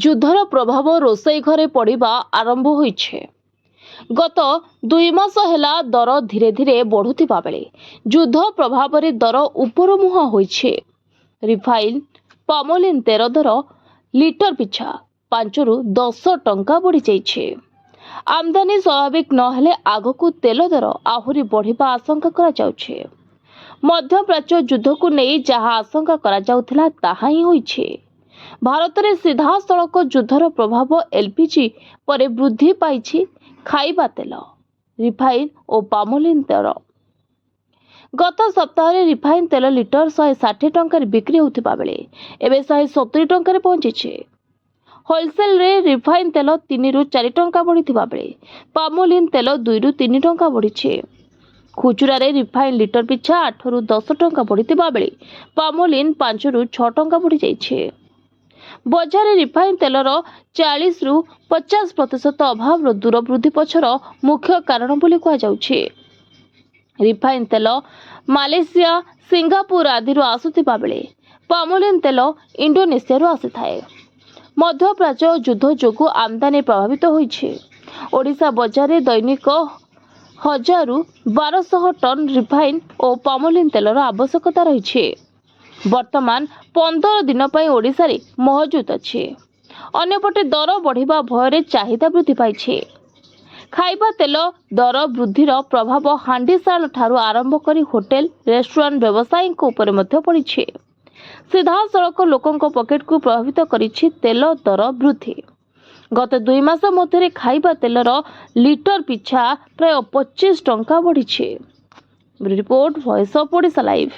ଯୁଦ୍ଧର ପ୍ରଭାବ ରୋଷେଇ ଘରେ ପଡ଼ିବା ଆରମ୍ଭ ହୋଇଛି। ଗତ 2 ମାସ ହେଲା ଦର ଧୀରେ ଧୀରେ ବଢ଼ୁଥିବା ବେଳେ ଯୁଦ୍ଧ ପ୍ରଭାବରେ ଦର ଉପରମୁହାଁ ହୋଇଛି। ରିଫାଇନ୍ ପାମୋଲିନ୍ ତେଲ ଦର ଲିଟର ପିଛା 5ରୁ 10 ଟଙ୍କା ବଢ଼ିଯାଇଛି। ଆମଦାନୀ ସ୍ୱାଭାବିକ ନହେଲେ ଆଗକୁ ତେଲ ଦର ଆହୁରି ବଢ଼ିବା ଆଶଙ୍କା କରାଯାଉଛି। ମଧ୍ୟପ୍ରାଚ୍ୟ ଯୁଦ୍ଧକୁ ନେଇ ଯାହା ଆଶଙ୍କା କରାଯାଉଥିଲା ତାହା ହିଁ ହୋଇଛି। ଭାରତରେ ସିଧାସଳଖ ଯୁଦ୍ଧର ପ୍ରଭାବ ଏଲ୍‌ପିଜି ପରେ ବୃଦ୍ଧି ପାଇଛି ଖାଇବା ତେଲ, ରିଫାଇନ୍ ଓ ପାମୋଲିନ୍ ତେଲ। ଗତ ସପ୍ତାହରେ ରିଫାଇନ୍ ତେଲ ଲିଟର 160 ଟଙ୍କାରେ ବିକ୍ରି ହେଉଥିବା ବେଳେ ଏବେ 170 ଟଙ୍କାରେ ପହଞ୍ଚିଛି। ହୋଲସେଲରେ ରିଫାଇନ୍ ତେଲ 3ରୁ 4 ଟଙ୍କା ବଢ଼ିଥିବା ବେଳେ ପାମୋଲିନ୍ ତେଲ 2ରୁ 3 ଟଙ୍କା ବଢ଼ିଛି। ଖୁଚୁରାରେ ରିଫାଇନ୍ ଲିଟର ପିଛା 8ରୁ 10 ଟଙ୍କା ବଢ଼ିଥିବା ବେଳେ ପାମୋଲିନ୍ 5ରୁ 6 ଟଙ୍କା ବଢ଼ିଯାଇଛି। ବଜାରରେ ରିଫାଇନ୍ ତେଲର 40ରୁ 50% ଅଭାବର ଦର ବୃଦ୍ଧି ପଛର ମୁଖ୍ୟ କାରଣ ବୋଲି କୁହାଯାଉଛି। ରିଫାଇନ୍ ତେଲ ମାଲେସିଆ, ସିଙ୍ଗାପୁର ଆଦିରୁ ଆସୁଥିବା ବେଳେ ପାମୋଲିନ୍ ତେଲ ଇଣ୍ଡୋନେସିଆରୁ ଆସିଥାଏ। ମଧ୍ୟପ୍ରାଚ୍ୟ ଯୁଦ୍ଧ ଯୋଗୁଁ ଆମଦାନୀ ପ୍ରଭାବିତ ହୋଇଛି। ଓଡ଼ିଶା ବଜାରରେ ଦୈନିକ 1000ରୁ 1200 ଟନ୍ ରିଫାଇନ୍ ଓ ପାମୋଲିନ୍ ତେଲର ଆବଶ୍ୟକତା ରହିଛି। ବର୍ତ୍ତମାନ 15 ଦିନ ପାଇଁ ଓଡ଼ିଶାରେ ମହଜୁଦ ଅଛି। ଅନ୍ୟପଟେ ଦର ବଢ଼ିବା ଭୟରେ ଚାହିଦା ବୃଦ୍ଧି ପାଇଛି। ଖାଇବା ତେଲ ଦର ବୃଦ୍ଧିର ପ୍ରଭାବ ହାଣ୍ଡିଶାଳ ଠାରୁ ଆରମ୍ଭ କରି ହୋଟେଲ, ରେଷ୍ଟୁରାଣ୍ଟ ବ୍ୟବସାୟୀଙ୍କ ଉପରେ ମଧ୍ୟ ପଡ଼ିଛି। ସିଧାସଳଖ ଲୋକଙ୍କ ପକେଟକୁ ପ୍ରଭାବିତ କରିଛି ତେଲ ଦର ବୃଦ୍ଧି। ଗତ 2 ମାସ ମଧ୍ୟରେ ଖାଇବା ତେଲର ଲିଟର ପିଛା ପ୍ରାୟ 25 ଟଙ୍କା ବଢ଼ିଛି। Report, voice of Odisha live.